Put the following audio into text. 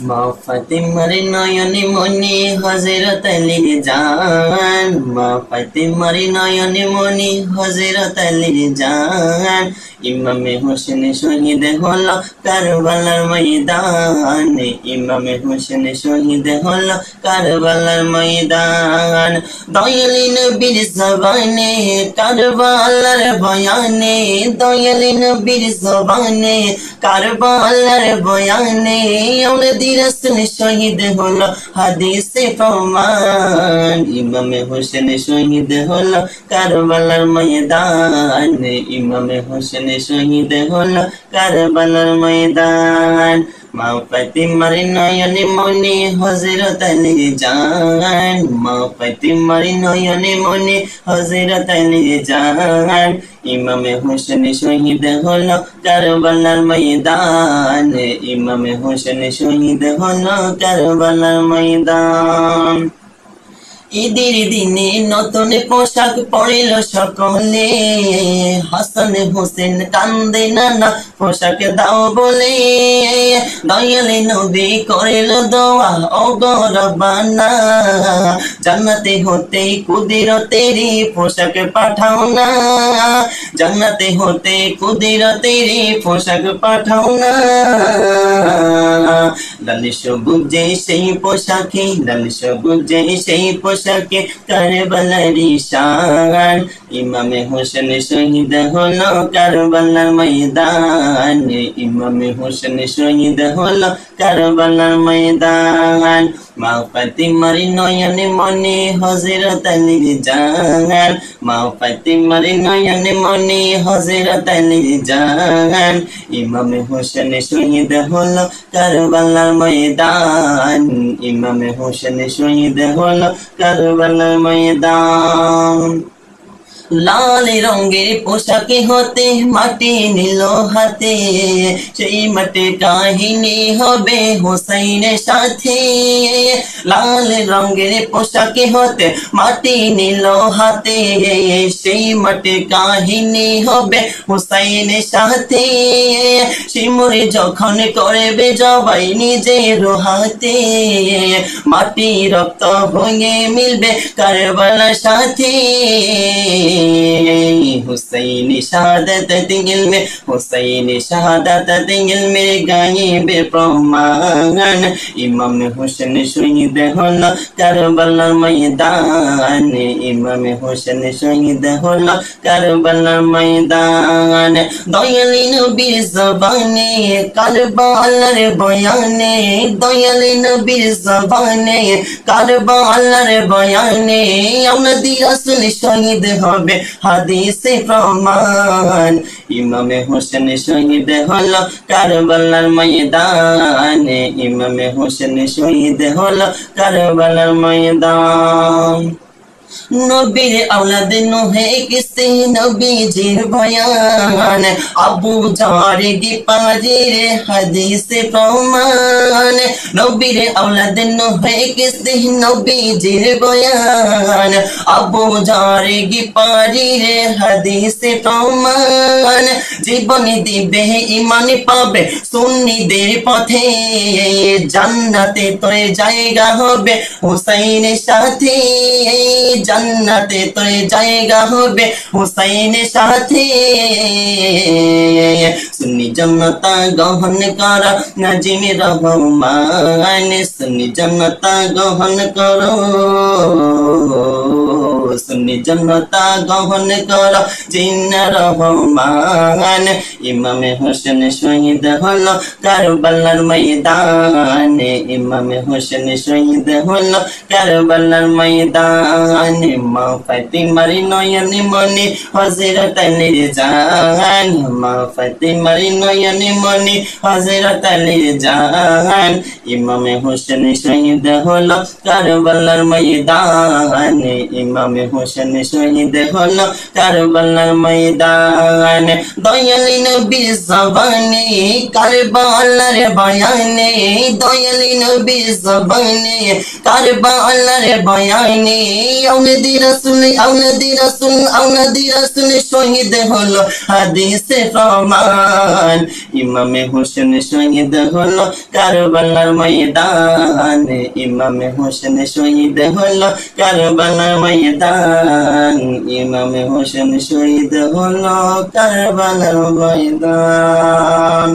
মা ফাতেমার নয়নে মনে হযরত আলীর জান, মা ফাতেমার নয়নে মনে হযরত আলীর জান। ইমামে হোসেন শহীদ হলো কারবালার ময়দানে, ইমামে হোসেন শহীদ হলো কারবালার ময়দান। দয়ালি নবীর জবানে কারবালার বয়ানে, দয়ালি নবীর জবানে কারবালার বয়ানে আমদি রাসূল শহীদ হলো হাদিসে প্রমাণ। ইমামে হোসেন শহীদ হলো কারবালার ময়দানে, ইমামে হোসেন শহীদ হলো কারবালার ময়দান। মা ফাতেমার নয়নে মনে হযরত আলীর জান, মা ফাতেমার নয়নে মনে হযরত আলীর জান। ইমামে হোসেন শহীদ হলো কারবালার ময়দানে, ইমামে হোসেন শহীদ হলো কারবালার ময়দান। ঈদের দিনে নতুন পোশাক পরিল সকলে, হাসান হোসেন কান্দে নানা পোশাক দাও বলে। দয়ালে নবী করিল দোয়া ও গো রব্বানা, জান্নাতে হতে কুদরতেরি পোশাক পাঠাও না, জান্নাতে হতে কুদরতেরি পোশাক পাঠাও না। লাল সবুজে সেই পোশাকে, লাল সবুজে সেই পোশাকে কারবালারি শান। ইমামে হোসেন শহীদ হলো কারবালার ময়দানে, ইমামে হোসেন শহীদ হলো কারবালার ময়দান। মা ফাতেমার নয়নে মনে হযরত আলীর জান, মা ফাতেমার নয়নে মনে হযরত আলীর জান। ইমামে হোসেন শহীদ হলো কারবালার ময়দান, ইমামে হোসেন শহীদ হলো কারবালার ময়দান। লাল রঙের পোশাকে হতে মাটি নিল হাতে, সেই মাটির কাহিনী হবে হোসাইনের সাথে। লাল রঙের পোশাকে হতে মাটি নিল হাতে, সেই মাটির কাহিনী হবে হোসাইনের সাথে। শিমুরে যখন করবে জবাই নিজের হাতে, মাটি রক্ত ভেঙে মিলবে কারবালার সাথে। হুসাইন শাহাদাত ইলমে, হুসাইন শাহাদাত ইলমে গায়েবে প্রমাণ। ইমাম হোসেন শহীদ হলো কারবালার ময়দানে, ইমাম হোসেন শহীদ হলো কারবালার ময়দান। দয়ালি নবীর জবানে কারবালার বয়ানে, দয়ালি নবীর জবানে কারবালার বয়ানে আমদি রাসূল শহীদ হবে হাদিসে প্রমাণ। ইমামে হোসেন শহীদ হলো কারবালার ময়দানে, ইমামে হোসেন শহীদ হলো কারবালার ময়দান। নবীর আওলাদ নূহে কিসে নবীজির বয়ান, আবু জার গিফারির হাদিসে প্রমাণ। নবীর আওলাদ নূহে কিসে নবীজির বয়ান, আবু জার গিফারির হাদিসে প্রমাণ। জীবন দিবে ঈমান পাবে সুন্নিদের পথে, জান্নাতে তোর জায়গা হবে হুসাইনের সাথে, জান্নাতে তোর জায়গা হবে হুসাইনের সাথে। সুন্নি জনতা গ্রহণ কর নাজিম রহমান, সুন্নি জনতা গ্রহণ করো, সুন্নি জনতা গ্রহণ কর জিন্না রহমান। ইমামে হোসেন শহীদ হলো কারবালার ময়দানে, ইমামে হোসেন শহীদ হলো কারবালার ময়দানে। মা ফাতেমার নয়নে মনে হযরত আলীর জান, মা ফাতেমার নয়নে মনে হযরত আলীর জান। ইমামে হোসেন শহীদ হলো কারবালার ময়দানে, ইমামে হোসেন শহীদ হলো কারবালার ময়দান দয়ালি নবী জবানে কারবালার বয়ানে দয়ালি নবী জবানে কারবালার বয়ানে আউলাদি রাসূল শহীদ হলো হাদিসে প্রমাণ ইমামে হোসেন শহীদ হলো কারবালার ময়দানে ইমামে হোসেন শহীদ হলো কারবালার ময়দান ইমামে হোসেন শহীদ হলো কারবালার ময়দান।